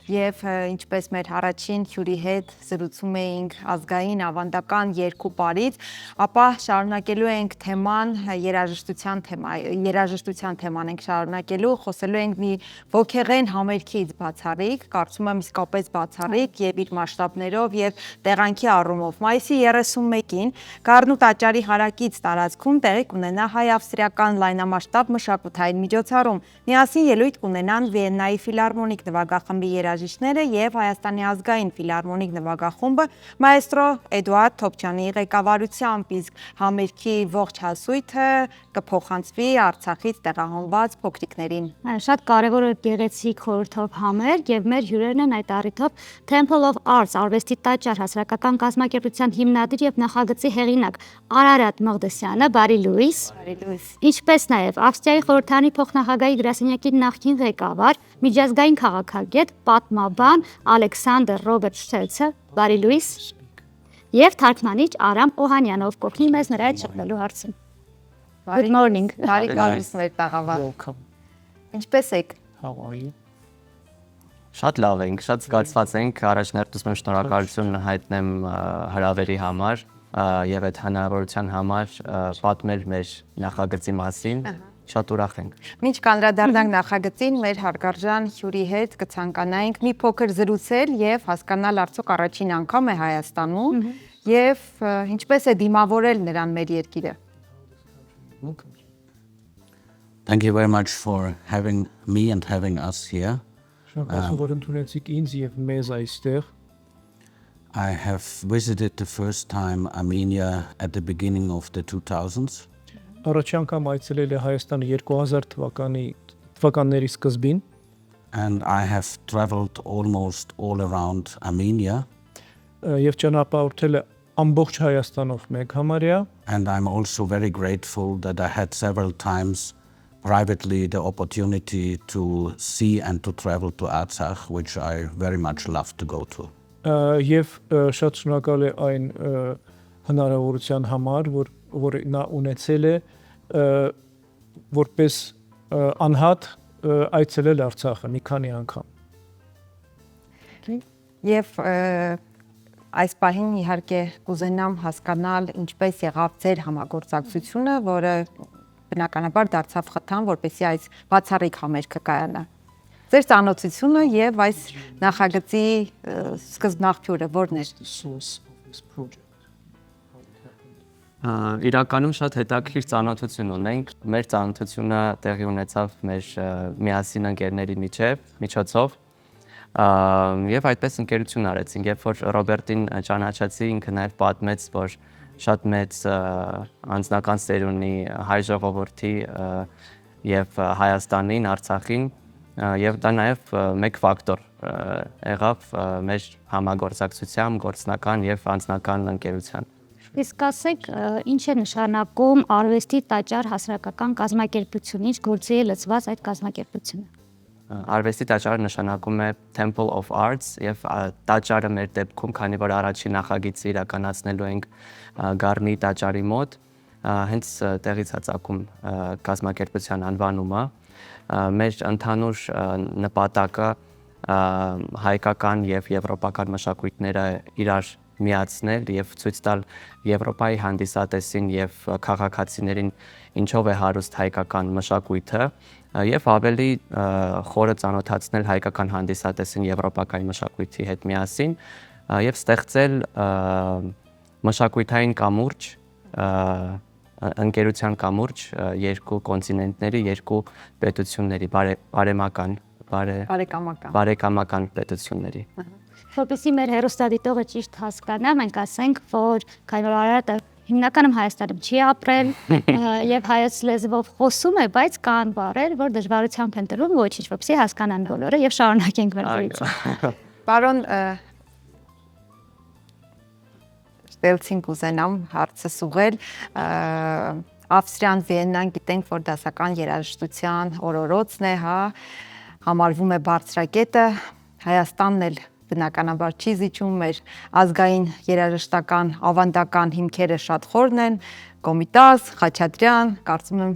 եւ ինչպես մեր առաջին հյուրի հետ զրուցում էինք ազգային ավանդական երկու պարից, ապա շարունակելու ենք թեման երաժշտության թեման ենք շարունակելու, խոսելու ենք մի ոգեղեն համերգից բացառիկ, կարծում եմ իսկապես բացառիկ եւ իր մասշտաբներով եւ տեղանքի առումով։ Մայիսի 31-ին Գառնու տաճարի հարակից տարածքում տեղի կունենա հայ-ավստրիական լայնամասշտաբ մշակութային միջոցառում։ Միասին ելույթ կունենան Վիեննայի ֆիլհարմոնիկ նվագախմբի երաժիշտները եւ Հայաստանի ազգային ֆիլհարմոնիկ նվագախումբը մայստրո Էդուարդ Թոփչյանի ղեկավարությամբ, իսկ համերգի ողջ հասույթը կփոխանցվի Արցախից տեղահանված փոքրիկներին։ Շատ կարևոր է գեղեցիկ խորհրդով համերգ եւ մեր հյուրերն են այդ առիթով Temple of Arts արվեստի տաճար հասարակական կազմակերպության հիմնադիր եւ նախագծի հեղինակ Արարատ Մողդեսյանը, բարի լույս։ Բարի լույս։ Ինչպես նաեւ Ավստրիայի խորհրդանի փոխնախագահի գրասենյակի նախկին ղեկավար, միջազգային քաղաքագետ, պատմաբան Ալեքսանդր Ռոբերտ Շտելցը, բարի լույս։ Եվ թարգմանիչ Արամ Օհանյանով կօգնի մեզ նրա հետ շփվելու հարցում։ Good morning. Բարի գալուս մեր տաղավար։ Ինչպես եք։ How are you? Շատ լավ ենք, շատ զգացված ենք, առաջներտում եմ շնորհակալություն հայտնեմ հրավերի համար եւ այդ հնարավորության համար պատմել մեր նախագծի մասին։ Շատ ուրախ ենք։ Մինչ կանդրադառնանք նախագծին, մեր հարգարժան հյուրի հետ կցանկանայինք մի փոքր զրուցել եւ հասկանալ արդյոք առաջին անգամ է Հայաստանում եւ ինչպես է դիմավորել նրան մեր երկիրը։ Thank you very much for having me and having us here. Շնորհակալություն, որ ընդունեցիք ինձ եւ մեզ այստեղ։ I have visited the first time Armenia at the beginning of the 2000s. Առաջի անգամ այցելել է Հայաստանը 2000 թվականների սկզբին And I have traveled almost all around Armenia. եւ ճանապարհորդել է ամբողջ Հայաստանով մեկ համարյա And I'm also very grateful that I had several times privately the opportunity to see and to travel to Artsakh, which I very much love to go to. եւ շատ շնորհակալ է այն հնարավորության համար, որ նա ունեցել է որպես անհատ այցելել Արցախը մի քանի անգամ։ Եվ այս պահին իհարկե կուզենամ հասկանալ ինչպես եղավ ձեր համագործակցությունը, որը բնականաբար դարձավ խթան, որպեսզի այս բացառիկ համերգը կայանա։ Ձեր ծանոթությունը եւ այս նախագծի սկզբնաղբյուրը ո՞րն էր։ Իրականում շատ հետաքրքիր ծանոթություն ունենք։ Մեր ծանոթությունը տեղի ունեցավ մեր միասին ընկերների միջոցով։ Եվ այդպես ընկերություն արեցինք, երբ որ Ռոբերտին ճանաչեցի, ինքը նաև պատմեց, որ շատ մեծ անձնական սեր ունի հայ ժողովրդի եւ Հայաստանին, Արցախին, եւ դա նաև մեկ ֆակտոր եղավ մեր համագործակցության, գործնական եւ անձնական ընկերության։ Իսկ ասեք, ինչ է նշանակում արվեստի տաճար հասարակական կազմակերպություն, ինչ գործի է լծված այդ կազմակերպությունը։ Արվեստի տաճարը նշանակում է Temple of Arts եւ տաճարը մեր դեպքում, քանի որ առաջին նախագիծը իրականացնելու ենք Գառնի տաճարի մոտ, հենց տեղից է ծագում կազմակերպության անվանումը։ Մեր ընդհանուր նպատակը հայկական եւ եվրոպական մշակույթները իրար միացնել եւ ցույց տալ Եվրոպայի հանդիսատեսին եւ քաղաքացիներին ինչով է հարուստ հայկական մշակույթը եւ ավելի խորը ծանոթացնել հայկական հանդիսատեսին եվրոպական մշակույթի հետ միասին եւ ստեղծել մշակույթային կամուրջ ընկերության կամուրջ երկու կոնտինենտների, երկու պետությունների բարեկամական պետությունների։ Որպեսզի մեր հերոստատիտողը ճիշտ հասկանա, մենք ասենք, որ քանի որ Արարատը հիմնականում Հայաստանում չի ապրել եւ հայոց լեզվով խոսում է, բայց կան բառեր, որ դժվարությամբ են տրվում ոչինչ, որպեսզի հասկանան բոլորը եւ շարունակենք մեր զրույցը։ Պարոն Ստելցին կուզենամ հարցս ուղղել Ավստրիան, Վիեննան գիտենք, որ դասական երաժշտության օրորոցն է, հա, համարվում է բարձրակետը, Հայաստանն էլ բնականաբար չի զիջում, մեր ազգային երաժշտական ավանդական հիմքերը շատ խորն են, Կոմիտաս, Խաչատրյան, կարծում եմ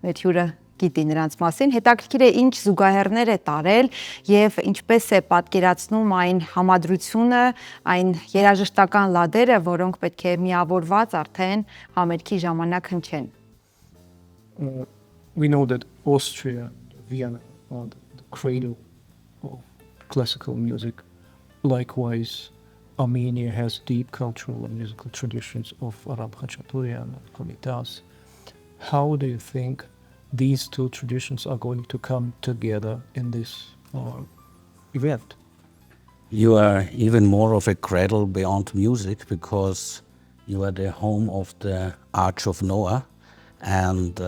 մեր հյուրը գիտի նրանց մասին, հետաքրքիր է ինչ զուգահեռներ է տարել եւ ինչպես է պատկերացնում այն համադրությունը, այն երաժշտական լադերը, որոնք պետք է միավորված արդեն համերգի ժամանակ հնչեն։ We know that Austria, Vienna are the cradle of classical music. Likewise, Armenia has deep cultural and musical traditions of Arab Khachaturian and Komitas. How do you think these two traditions are going to come together in this event? You are even more of a cradle beyond music because you are the home of the Arch of Noah, and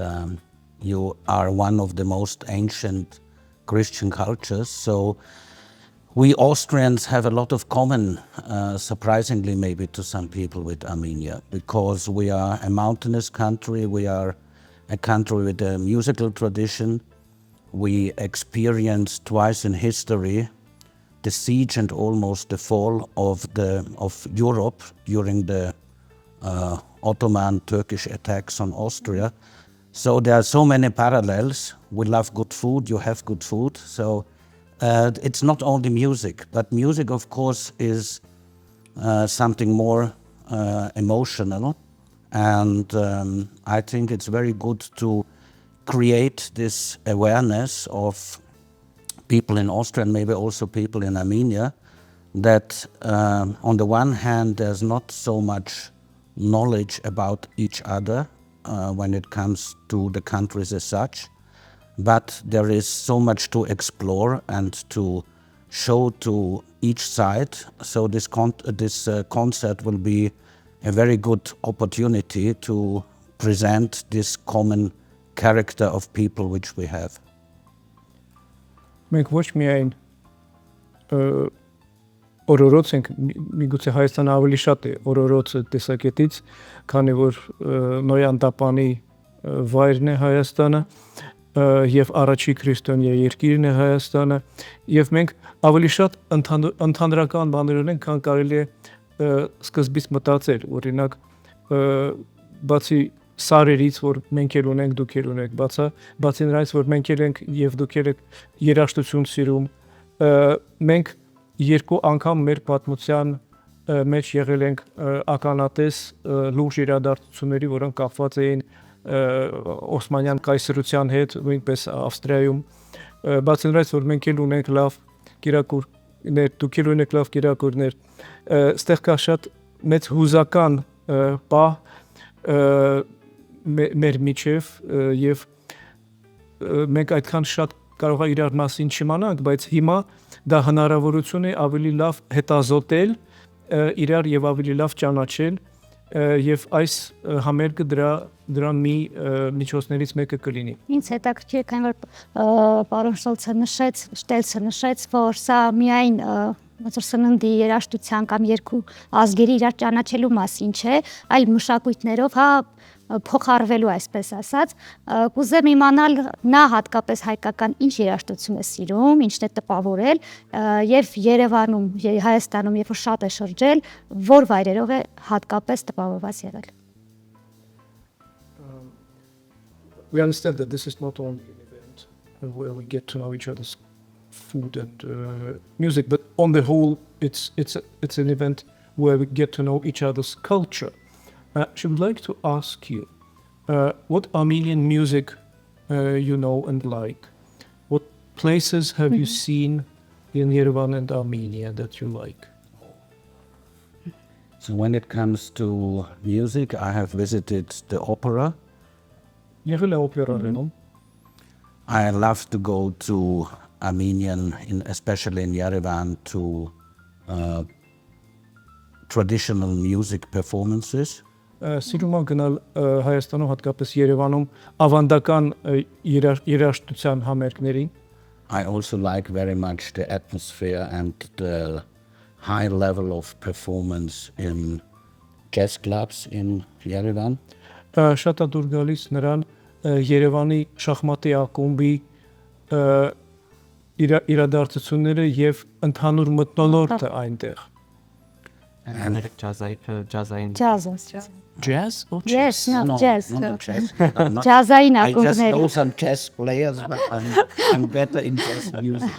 you are one of the most ancient Christian cultures. So we Austrians have a lot of common, surprisingly maybe to some people, with Armenia, because we are a mountainous country, we are a country with a musical tradition. We experienced twice in history the siege and almost the fall of Europe during the Ottoman Turkish attacks on Austria. So there are so many parallels. We love good food, you have good food. So it's not only music, but music of course is something more emotional. And I think it's very good to create this awareness of people in Austria and maybe also people in Armenia that on the one hand there's not so much knowledge about each other when it comes to the countries as such, but there is so much to explore and to show to each side. So this concert will be a very good opportunity to present this common character of people which we have. Մենք ոչ միայն օրորոց ենք, միգուցե Հայաստանը ավելի շատ է օրորոցը տեսակետից, քանի որ Նոյան տապանի վայրն է Հայաստանը եւ առաջի քրիստոնյա երկիրն է Հայաստանը, եւ մենք ավելի շատ ընդհանրական բաներ ունենք, քան կարելի է սկզբից մտածել, օրինակ բացի սարերից, որ մենք էլ ունենք, դուք էլ ունեք, բացի նրանից, որ մենք էլ ենք եւ դուք էլ եք երաժշտություն սիրում, մենք երկու անգամ մեր պատմության մեջ եղել ենք ականատես լուրջ իրադարձությունների, որոնք կապված էին Օսմանյան կայսրության հետ, նույնպես Ավստրիայում, բացի նրանից, որ մենք էլ ունենք լավ կիրակուրներ, դուք էլ ունեք լավ կիրակուրներ, ստեղ կա շատ մեծ հուզական պահ մեր միջև եւ մենք այդքան շատ կարող է իրար մասին չիմանանք, բայց հիմա դա հնարավորություն է ավելի լավ հետազոտել իրար եւ ավելի լավ ճանաչել եւ այս համերգը դրա մի միջոցներից մեկը կլինի։ Ինձ հետաքրքիր է, քանի որ պարոն Շտելցը նշեց, որ սա միայն ոնց որ սննդի երաժշտության կամ երկու ազգերի իրար ճանաչելու մասին չէ, այլ մշակույթներով, հա, փոխարվելու, այսպես ասած, կուզեմ իմանալ նա հատկապես հայկական ինչ երաժշտություն է սիրում, ինչն է տպավորել եւ Երևանում, Հայաստանում, երբ որ շատ է շրջել, որ վայրերով է հատկապես տպավորված եղել։ we understand that this is not only an event where we get to know each other's food and music, but on the whole, it's an event where we get to know each other's culture. I would like to ask you, what Armenian music you know and like? What places have you seen in Yerevan and Armenia that you like? So when it comes to music, I have visited the opera. Եղել է օպերան, no? I love to go to Armenian, especially in Yerevan, to traditional music performances. Սիրում եմ գնալ Հայաստանում, հատկապես Երևանում, ավանդական երաժշտության համերգներին։ I also like very much the atmosphere and the high level of performance in jazz clubs in Yerevan. Շատ է դուր գալիս նրան Երևանի շախմատի ակումբի իրադարձությունները եւ ընդհանուր մթնոլորտը այնտեղ։ Ջազային Jazz or Yes, no, No, jazz. not jazz. Ջազային I just know ակումբներ։ some jazz players, but I'm better in jazz music.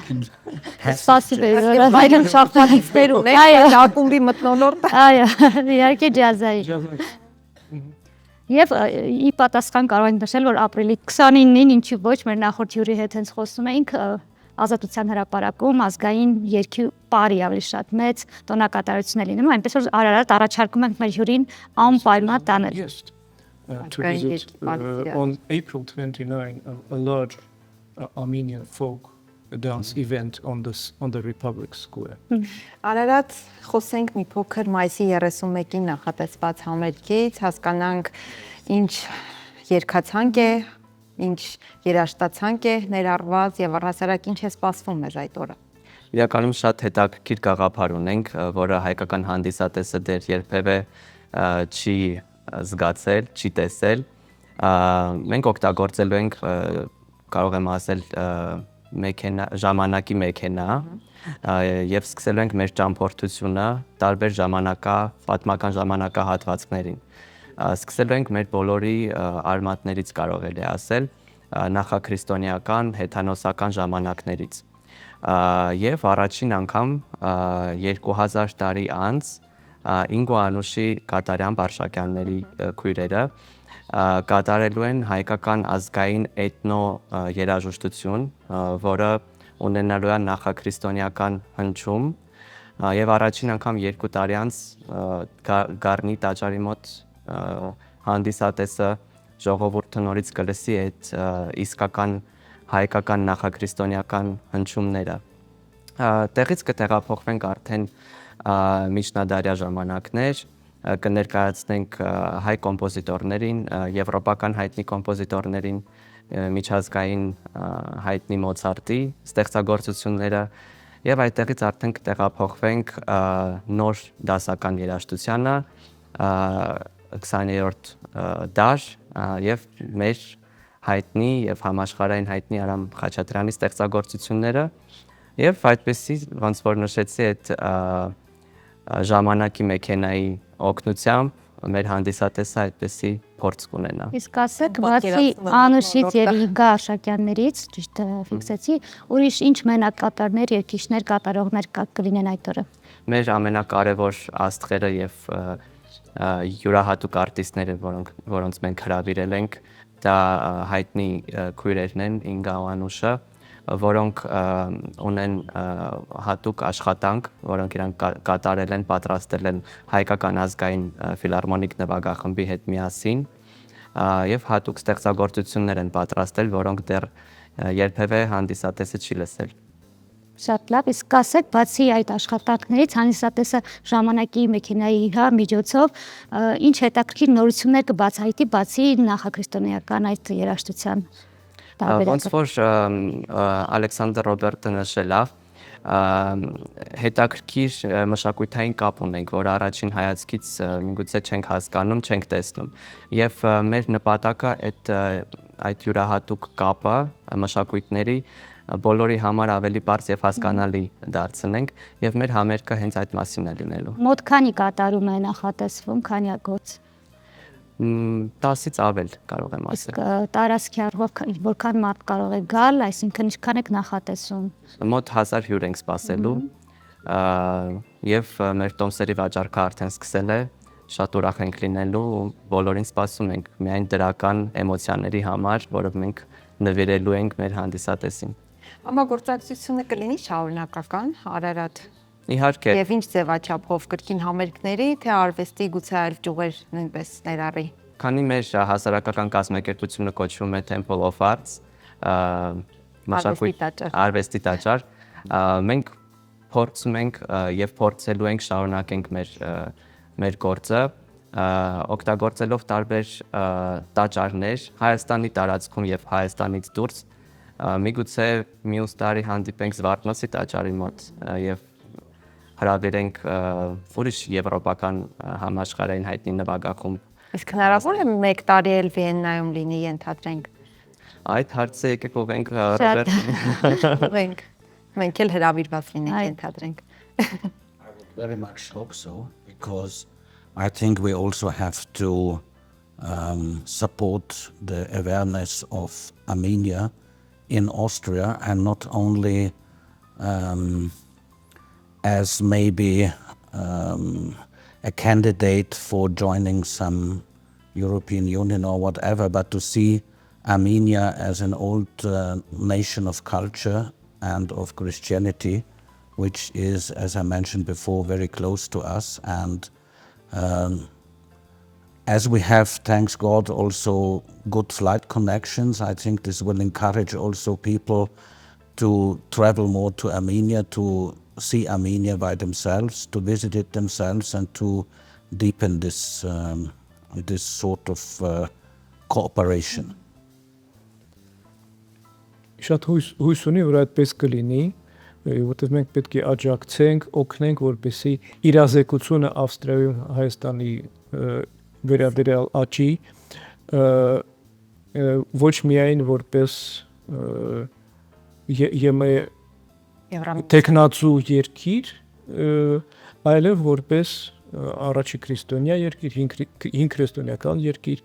Սպասիբ է, որովհետև Շախմատիստեր ունեք, Այո։ ակումբի մթնոլորտը։ այո, իհարկե ջազային։ Եվ ի պատասխան կարող ենք նշել, որ ապրիլի 29-ին ինչու ոչ մեր նախորդ հյուրի հետ հենց խոսում էինք Ազատության հրապարակում ազգային երգի պարի ավելի շատ մեծ տոնակատարություն է լինում, այնպես որ Արարատ առաջարկում ենք մեր հյուրին անպայման տանել։ Yes. To visit on April 29 a large Armenian folk dance event on the Republic Square. Արարած խոսենք մի փոքր մայիսի 31-ին նախատեսված համերգից, հասկանանք ինչ երգացանք է, ինչ երաժշտացանք է ներառված եւ առհասարակ ինչ է սպասվում մեզ այդ օրը։ Իրականում շատ հետաքրքիր գաղափար ունենք, որը հայկական հանդիսատեսը դեռ երբևէ չի զգացել, չի տեսել։ Մենք օգտագործելու ենք, կարող եմ ասել, ժամանակի մեքենա եւ սկսելու ենք մեր ճամփորդությունը տարբեր պատմական ժամանակահատվածներին։ Սկսելու ենք մեր բոլորի արմատներից կարող է ասել նախաքրիստոնեական, հեթանոսական ժամանակներից։ Եվ առաջին անգամ 2000 տարի անց Ինգո Անուշի Կատարյան Բարշակյանների քույրերը կատարելու են հայկական ազգային էթնո երաժշտություն, որը ունենալու է նախաքրիստոնեական հնչյուն եւ առաջին անգամ 2 տարի անց Գառնի տաճարի մոտ հանդիսատեսը ժողովուրդը նորից կլսի այդ իսկական հայկական նախաքրիստոնեական հնչյունները։ Տեղից կտեղափոխվենք արդեն միջնադարյա ժամանակներ, կներկայացնենք հայ կոմպոզիտորներին, եվրոպական հայտնի կոմպոզիտորներին, միջազգային հայտնի Մոցարտի ստեղծագործությունները եւ այդտեղից արդեն կտեղափոխվենք նոր դասական երաժշտությանը, 20-րդ դար եւ մեր հայտնի եւ համաշխարհային հայտնի Արամ Խաչատրյանի ստեղծագործությունները եւ այդպեսի ոնց որ նշեցի այդ ժամանակի մեքենայի օգնությամբ մեր հանդիսատեսը այդպեսի փորձ կունենա։ Իսկ ասեք, բացի Անուշից եւ Ինգա Արշակյաններից, ճիշտ ֆիքսեցի, ուրիշ ինչ մենակատարներ, երգիչներ, կատարողներ կլինեն այդ օրը։ Մեր ամենակարևոր աստղերը եւ յուրահատուկ արտիստները, որոնց մենք հրավիրել ենք, դա հայտնի քույրերն են Ինգա ու Անուշը, որոնք ունեն հատուկ աշխատանք, որոնք իրանք կատարել են, պատրաստել են հայկական ազգային ֆիլհարմոնիկ նվագախմբի հետ միասին եւ հատուկ ստեղծագործություններ են պատրաստել, որոնք դեռ երբևէ հանդիսատեսը չի լսել։ Շատ լավ, իսկ ասեք, բացի այդ աշխատանքներից հանդիսատեսը ժամանակի մեքենայի միջոցով ինչ հետաքրքիր նորություններ կբացահայտի բացի նախաքրիստոնեական այդ երաժշտության։ Ոնց որ Ալեքսանդր Ռոբերտը նշել է, հետաքրքիր մշակութային կապ ունենք, որ առաջին հայացքից միգուցե չենք հասկանում, չենք տեսնում։ Եվ մեր նպատակը այդ յուրահատուկ կապը մշակույթների բոլորի համար ավելի բարձ եւ հասկանալի դարձնենք եւ մեր համերգը հենց այդ մասին է լինելու։ Մոտ քանի կատարում է նախատեսվում, քանյակոց։ 10-ից ավել կարող եմ Իսկ ասել։ տարածքի առումով որքան մարդ կարող է գալ, այսինքն ինչքան եք նախատեսում։ Մոտ 1000 հյուր ենք սպասելու եւ մեր տոմսերի վաճառքը արդեն սկսել է, շատ ուրախ ենք լինելու ու բոլորին սպասում ենք միայն դրական էմոցիաների համար, որով մենք նվիրելու ենք մեր հանդիսատեսին։ Համագործակցությունը կլինի շարունակական Արարատ։ Իհարկե, Եվ ինչ ձևաչափով կրկին համերգների, թե արվեստի գուցե այլ ճյուղեր նույնպես ներառի։ քանի մեր հասարակական կազմակերպությունը կոչվում է Temple of Arts, արվեստի տաճար, մենք փորձում ենք եւ փորձելու ենք շարունակենք մեր գործը, օգտագործելով տարբեր տաճարներ Հայաստանի տարածքում եւ Հայաստանից դուրս, միգուցե մյուս տարի հանդիպենք Զվարթնոցի տաճարի մոտ եւ հրավիրենք ուրիշ եվրոպական համաշխարհային հայտնի նվագախումբ։ Իսկ հնարավոր է 1 տարի էլ Վիեննայում լինի, ենթադրենք։ Այդ հարցը եկեք ուղենք Ռոբերտ։ Մենք էլ հրավիրված լինենք, ենթադրենք։ I would very much hope so, because I think we also have to support the awareness of Armenia in Austria, and not only as maybe a candidate for joining some European Union or whatever, but to see Armenia as an old nation of culture and of Christianity, which is, as I mentioned before, very close to us. And as we have, thanks God, also good flight connections, I think this will encourage also people to travel more to Armenia, to see Armenia by themselves, to visit it themselves, and to deepen this sort of cooperation. Շատ հույս ունի, որ այդպես կլինի, որտեղ մենք պետք է աջակցենք, օգնենք, որպեսզի իրազեկությունը Ավստրիայում Հայաստանի վերաբերյալ աճի, ոչ միայն որպես տեխնացու երկիր, այլև որպես առաջի քրիստոնյա երկիր, հին քրիստոնեական երկիր,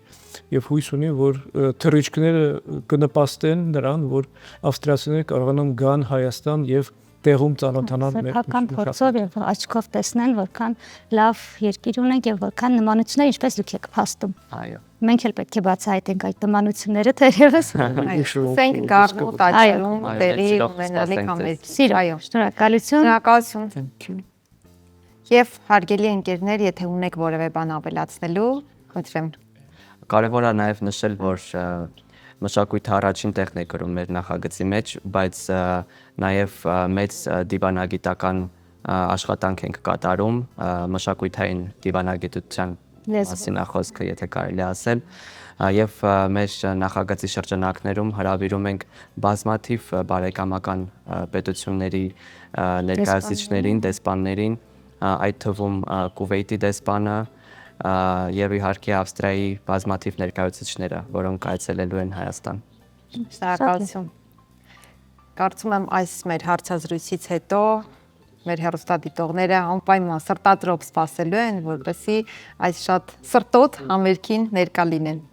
եւ հույս ունի, որ թռիչքները կնպաստեն նրան, որ ավստրիացիները կարողանան գան Հայաստան եւ տեղում ծանոթանալ մեր սեփական փորձով եւ աչքով տեսնել, որքան լավ երկիր ունենք եւ որքան նմանություններ, ինչպես դուք եք փաստում։ Այո։ Մենք էլ պետք է բացահայտենք այդ նմանությունները թերևս։ Սենք գարնու տաճարում տեղի ունենալիք համերգ։ Այո, շնորհակալություն։ Շնորհակալություն։ Եվ հարգելի ընկերներ, եթե ունեք որևէ բան ավելացնելու, խնդրեմ։ Կարևոր է նաև նշել, որ մշակույթը առաջին տեղն է կրում մեր նախագծի մեջ, բայց նաև մեծ դիվանագիտական աշխատանք ենք կատարում, մշակույթային դիվանագիտության մասին խոսքը, եթե կարելի ասել, եւ մեր նախագծի շրջանակներում հրավիրում ենք բազմաթիվ բարեկամական պետությունների ներկայացուցիչներին, դեսպաններին, այդ թվում Կուվեյտի դեսպանը եւ իհարկե Ավստրիայի բազմաթիվ ներկայացուցիչները, որոնք այցելելու են Հայաստան։ Շնորհակալություն։ Կարծում եմ այս մեր հարցազրույցից հետո մեր հեռուստադիտողները անպայման սրտադրով սպասելու են, որպեսզի այս շատ սրտոտ համերգին ներկա լինեն։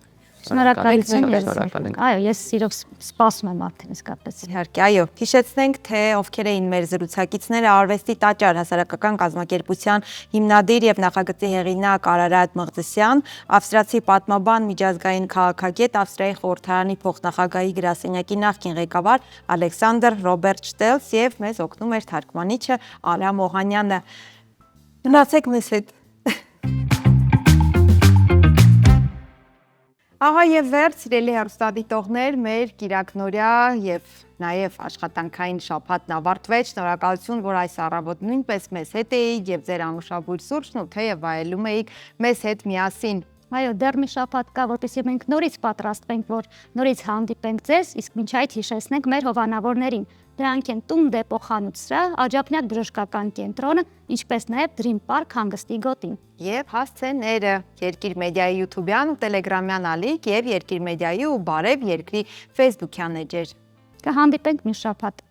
Շնորհակալություն։ Այո, ես սիրով սպասում եմ արդեն իսկապես։ Իհարկե, այո, հիշեցնենք, թե ովքեր էին մեր զրուցակիցները, Արվեստի տաճար հասարակական կազմակերպության հիմնադիր եւ նախագծի հեղինակ Արարատ Մղձսյան, ավստրիացի պատմաբան, միջազգային քաղաքագետ, Ավստրիայի խորհրդարանի փոխնախագահի գրասենյակի նախկին ղեկավար Ալեքսանդր Ռոբերտ Շտելց եւ մեզ օգնում էր թարգմանիչը Արամ Օհանյանը։ Մնացեք մեզ հետ։ Ահա եւ վերջ, սիրելի հեռուստադիտողներ, մեր կիրակնօրյա եւ նաեւ աշխատանքային շաբաթն ավարտվեց։ Շնորհակալություն, որ այս առավոտ նույնպես մեզ հետ էիք եւ ձեր անուշաբույր սուրճն ու թեյը վայելում էիք մեզ հետ միասին։ Այո, դեռ մի շաբաթ կա, որպեսզի մենք նորից պատրաստվենք, որ նորից հանդիպենք ձեզ, իսկ մինչ այդ հիշեցնենք մեր հովանավորներին։ Դրանք են Տուն Դեպո խանութսրահ, Աջափնյակ բժշկական կենտրոնը, ինչպես նաև Dream Park հանգստի գոտին։ Եվ հասցեները Երկիր մեդիայի YouTube-յան ու Telegram-յան ալիք եւ Երկիր մեդիայի ու Բարև Երկրի Facebook-յան էջեր։ Կհանդիպենք մի շաբաթ։